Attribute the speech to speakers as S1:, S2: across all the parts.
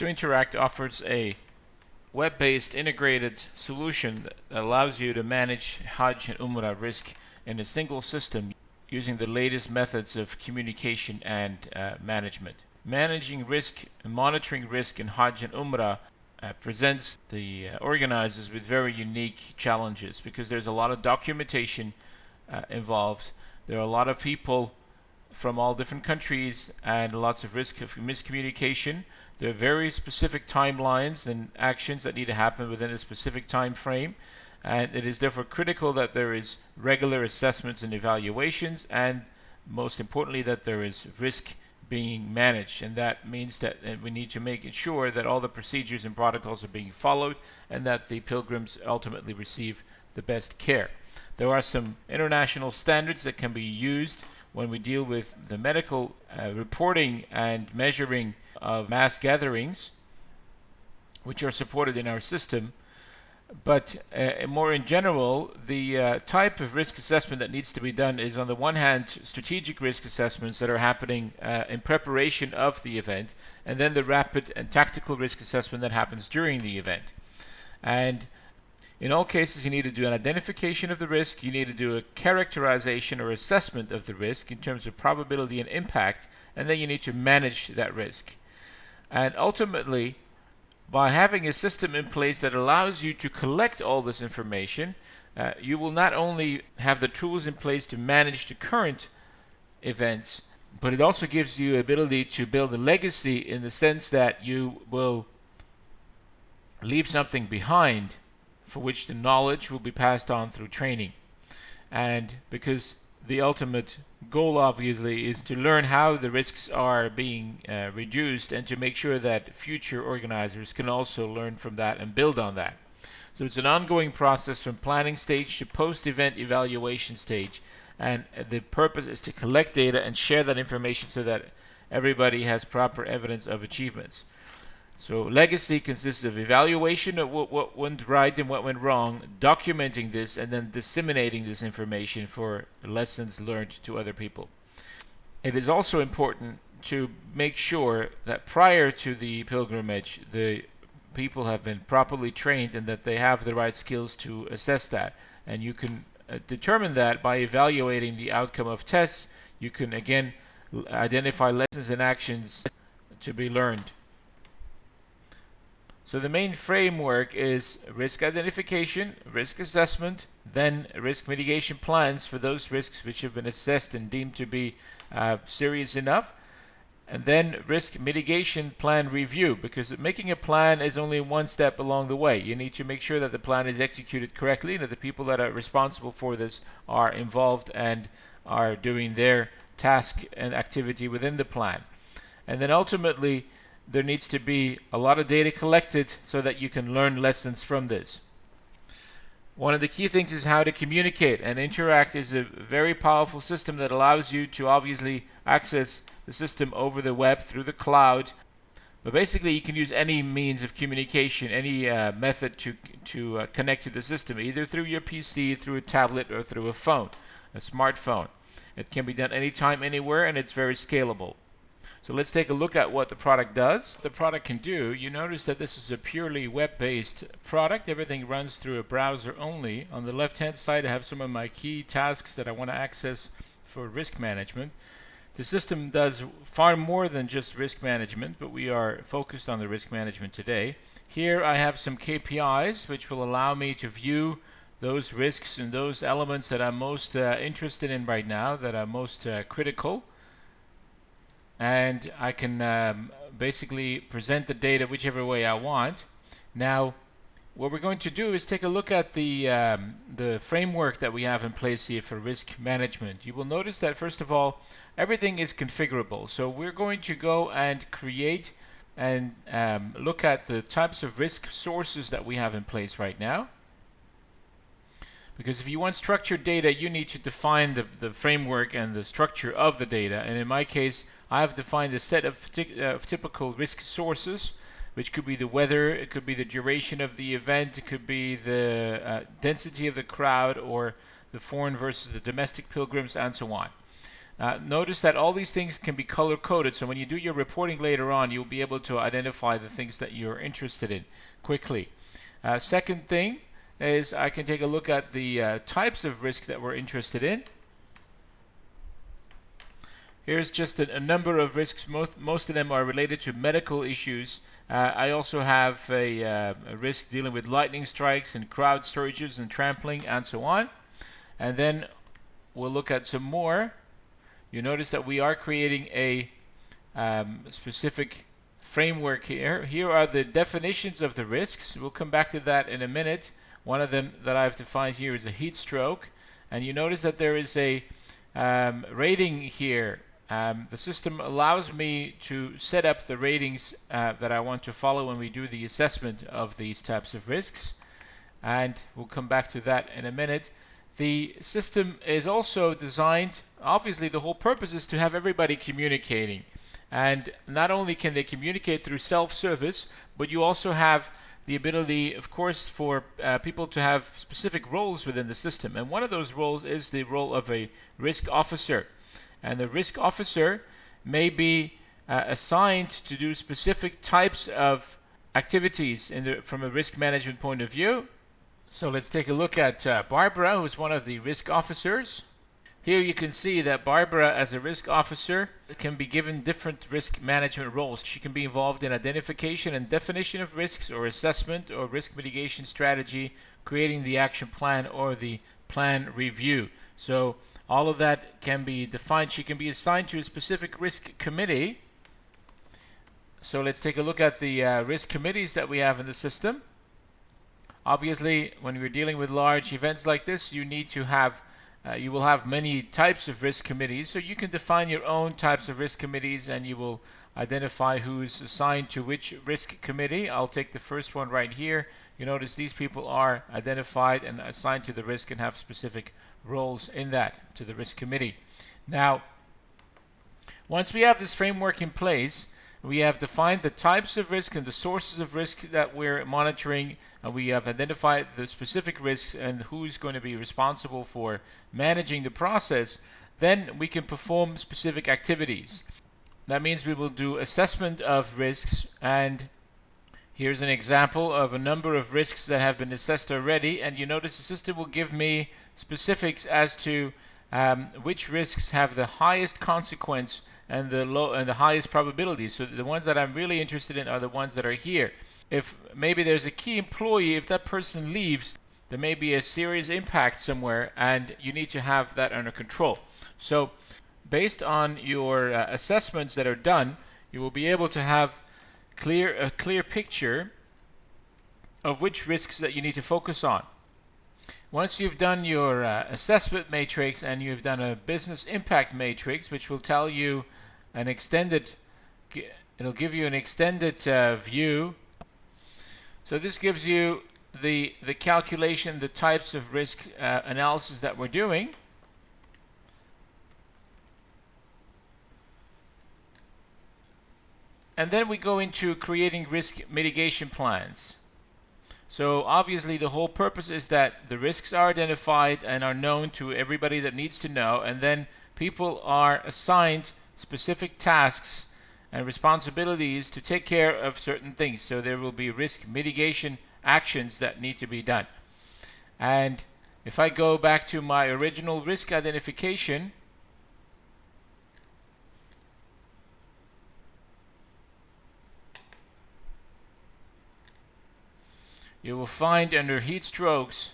S1: to Interact offers a web-based integrated solution that allows you to manage Hajj and Umrah risk in a single system using the latest methods of communication and management. Managing risk and monitoring risk in Hajj and Umrah presents the organizers with very unique challenges because there's a lot of documentation involved. There are a lot of people from all different countries and lots of risk of miscommunication. There are very specific timelines and actions that need to happen within a specific time frame, and it is therefore critical that there is regular assessments and evaluations, and most importantly that there is risk being managed. And that means that we need to make sure that all the procedures and protocols are being followed and that the pilgrims ultimately receive the best care. There are some international standards that can be used when we deal with the medical reporting and measuring of mass gatherings, which are supported in our system. But more in general, the type of risk assessment that needs to be done is, on the one hand, strategic risk assessments that are happening in preparation of the event, and then the rapid and tactical risk assessment that happens during the event. And in all cases, you need to do an identification of the risk, you need to do a characterization or assessment of the risk in terms of probability and impact, and then you need to manage that risk. And ultimately, by having a system in place that allows you to collect all this information, you will not only have the tools in place to manage the current events, but it also gives you the ability to build a legacy in the sense that you will leave something behind for which the knowledge will be passed on through training. And because the ultimate goal obviously is to learn how the risks are being reduced and to make sure that future organizers can also learn from that and build on that. So it's an ongoing process from planning stage to post-event evaluation stage, and the purpose is to collect data and share that information so that everybody has proper evidence of achievements. So legacy consists of evaluation of what went right and what went wrong, documenting this, and then disseminating this information for lessons learned to other people. It is also important to make sure that prior to the pilgrimage, the people have been properly trained and that they have the right skills to assess that. And you can determine that by evaluating the outcome of tests. You can again identify lessons and actions to be learned. So the main framework is risk identification, risk assessment, then risk mitigation plans for those risks which have been assessed and deemed to be serious enough, and then risk mitigation plan review, because making a plan is only one step along the way. You need to make sure that the plan is executed correctly and that the people that are responsible for this are involved and are doing their task and activity within the plan. And then ultimately, there needs to be a lot of data collected so that you can learn lessons from this. One of the key things is how to communicate, and Interact is a very powerful system that allows you to obviously access the system over the web through the cloud. But basically you can use any means of communication, any method to connect to the system, either through your PC, through a tablet, or through a phone, a smartphone. It can be done anytime, anywhere, and it's very scalable. So let's take a look at what the product does. What the product can do, you notice that this is a purely web-based product. Everything runs through a browser only. On the left-hand side, I have some of my key tasks that I want to access for risk management. The system does far more than just risk management, but we are focused on the risk management today. Here I have some KPIs which will allow me to view those risks and those elements that I'm most interested in right now, that are most critical. And I can basically present the data whichever way I want. Now, what we're going to do is take a look at the framework that we have in place here for risk management. You will notice that first of all, everything is configurable. So we're going to go and create and look at the types of risk sources that we have in place right now. Because if you want structured data, you need to define the framework and the structure of the data. And in my case, I have defined a set of typical risk sources, which could be the weather, it could be the duration of the event, it could be the density of the crowd, or the foreign versus the domestic pilgrims, and so on. Notice that all these things can be color coded, so when you do your reporting later on, you'll be able to identify the things that you're interested in quickly. Second thing is I can take a look at the types of risk that we're interested in. Here's just a number of risks. Most of them are related to medical issues. I also have a risk dealing with lightning strikes and crowd surges and trampling and so on. And then we'll look at some more. You notice that we are creating a specific framework here. Here are the definitions of the risks. We'll come back to that in a minute. One of them that I've defined here is a heat stroke. And you notice that there is a rating here. The system allows me to set up the ratings that I want to follow when we do the assessment of these types of risks. And we'll come back to that in a minute. The system is also designed, obviously the whole purpose is to have everybody communicating. And not only can they communicate through self-service, but you also have the ability, of course, for people to have specific roles within the system. And one of those roles is the role of a risk officer. And the risk officer may be assigned to do specific types of activities from a risk management point of view. So let's take a look at Barbara, who's one of the risk officers. Here you can see that Barbara, as a risk officer, can be given different risk management roles. She can be involved in identification and definition of risks, or assessment or risk mitigation strategy, creating the action plan or the plan review. So all of that can be defined. She can be assigned to a specific risk committee. So let's take a look at the risk committees that we have in the system. Obviously, when we're dealing with large events like this, you need to have you will have many types of risk committees, so you can define your own types of risk committees and you will identify who's assigned to which risk committee. I'll take the first one right here. You notice these people are identified and assigned to the risk and have specific roles in that, to the risk committee. Now, once we have this framework in place, we have defined the types of risk and the sources of risk that we're monitoring. We have identified the specific risks and who's going to be responsible for managing the process. Then we can perform specific activities. That means we will do assessment of risks, and here's an example of a number of risks that have been assessed already, and you notice the system will give me specifics as to which risks have the highest consequence and the highest probability. So the ones that I'm really interested in are the ones that are here. If maybe there's a key employee, if that person leaves, there may be a serious impact somewhere and you need to have that under control. So based on your assessments that are done, you will be able to have a clear picture of which risks that you need to focus on. Once you've done your assessment matrix and you've done a business impact matrix, which will tell you it'll give you an extended view. So this gives you the calculation, the types of risk analysis that we're doing. And then we go into creating risk mitigation plans. So obviously the whole purpose is that the risks are identified and are known to everybody that needs to know, and then people are assigned specific tasks and responsibilities to take care of certain things. So there will be risk mitigation actions that need to be done. And if I go back to my original risk identification, you will find under heat strokes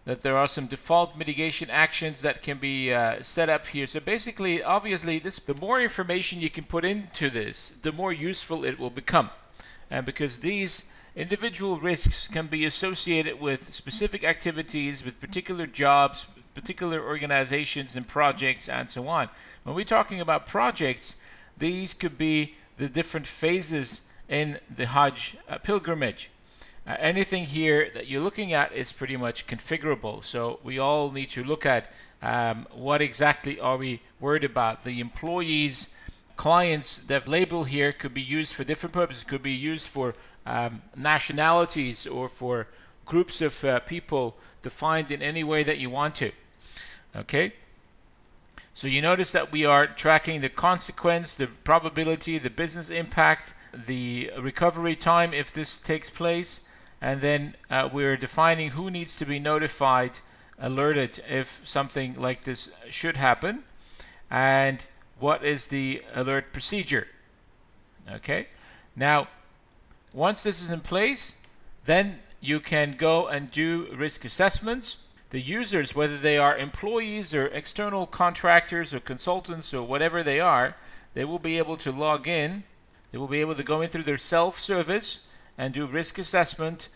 S1: that there are some default mitigation actions that can be set up here. So basically, obviously, the more information you can put into this, the more useful it will become. And because these individual risks can be associated with specific activities, with particular jobs, particular organizations and projects, and so on. When we're talking about projects, these could be the different phases in the Hajj pilgrimage. Anything here that you're looking at is pretty much configurable. So we all need to look at what exactly are we worried about. The employees, clients, that label here could be used for different purposes. It could be used for nationalities or for groups of people defined in any way that you want to. Okay? So you notice that we are tracking the consequence, the probability, the business impact, the recovery time if this takes place, and then we're defining who needs to be notified, alerted if something like this should happen, and what is the alert procedure. Okay, now once this is in place, then you can go and do risk assessments. The users, whether they are employees or external contractors or consultants or whatever they are, they will be able to log in. They will be able to go in through their self-service and do risk assessment,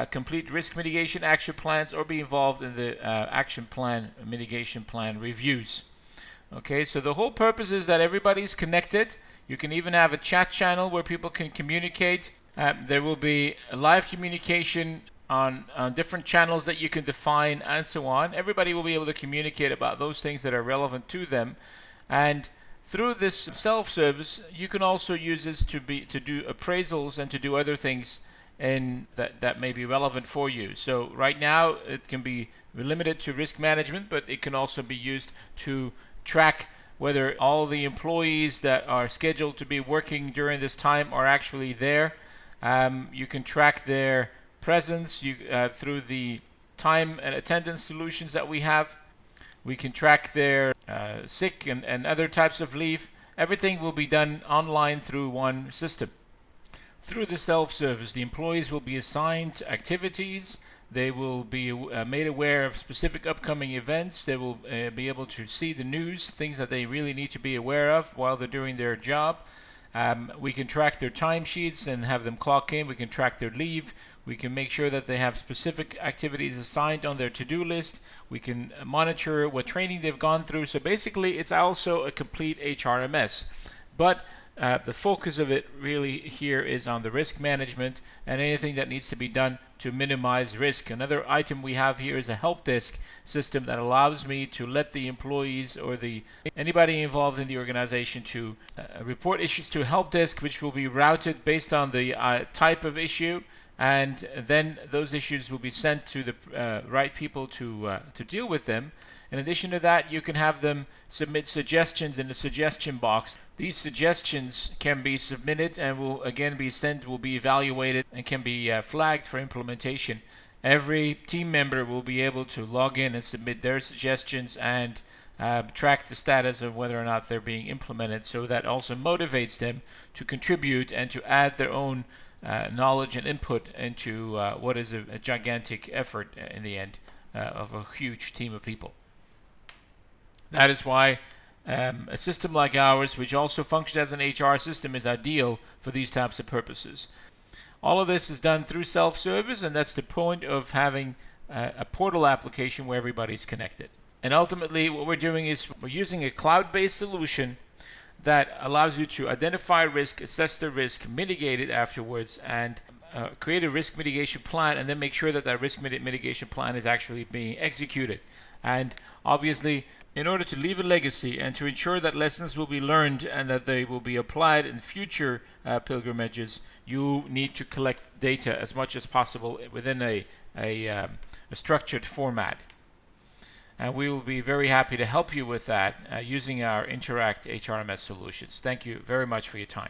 S1: complete risk mitigation action plans, or be involved in the action plan, mitigation plan reviews. Okay, so the whole purpose is that everybody's connected. You can even have a chat channel where people can communicate. There will be a live communication on different channels that you can define and so on. Everybody will be able to communicate about those things that are relevant to them. And through this self-service, you can also use this to do appraisals and to do other things that may be relevant for you. So right now it can be limited to risk management, but it can also be used to track whether all the employees that are scheduled to be working during this time are actually there. You can track their presence through the time and attendance solutions that we have. We can track their sick and other types of leave. Everything will be done online through one system. Through the self-service, the employees will be assigned activities. They will be made aware of specific upcoming events. They will be able to see the news, things that they really need to be aware of while they're doing their job. We can track their timesheets and have them clock in. We can track their leave. We can make sure that they have specific activities assigned on their to-do list. We can monitor what training they've gone through. So basically, it's also a complete HRMS. But the focus of it really here is on the risk management and anything that needs to be done to minimize risk. Another item we have here is a help desk system that allows me to let the employees or anybody involved in the organization to report issues to a help desk, which will be routed based on the type of issue, and then those issues will be sent to the right people to deal with them. In addition to that, you can have them submit suggestions in the suggestion box. These suggestions can be submitted and will again be sent, will be evaluated, and can be flagged for implementation. Every team member will be able to log in and submit their suggestions and track the status of whether or not they're being implemented, so that also motivates them to contribute and to add their own knowledge and input into what is a gigantic effort in the end of a huge team of people. That is why a system like ours, which also functions as an HR system, is ideal for these types of purposes. All of this is done through self-service, and that's the point of having a portal application where everybody's connected. And ultimately, what we're doing is we're using a cloud-based solution that allows you to identify risk, assess the risk, mitigate it afterwards, and create a risk mitigation plan, and then make sure that that risk mitigation plan is actually being executed. And obviously, in order to leave a legacy and to ensure that lessons will be learned and that they will be applied in future pilgrimages, you need to collect data as much as possible within a structured format. And we will be very happy to help you with that using our Interact HRMS solutions. Thank you very much for your time.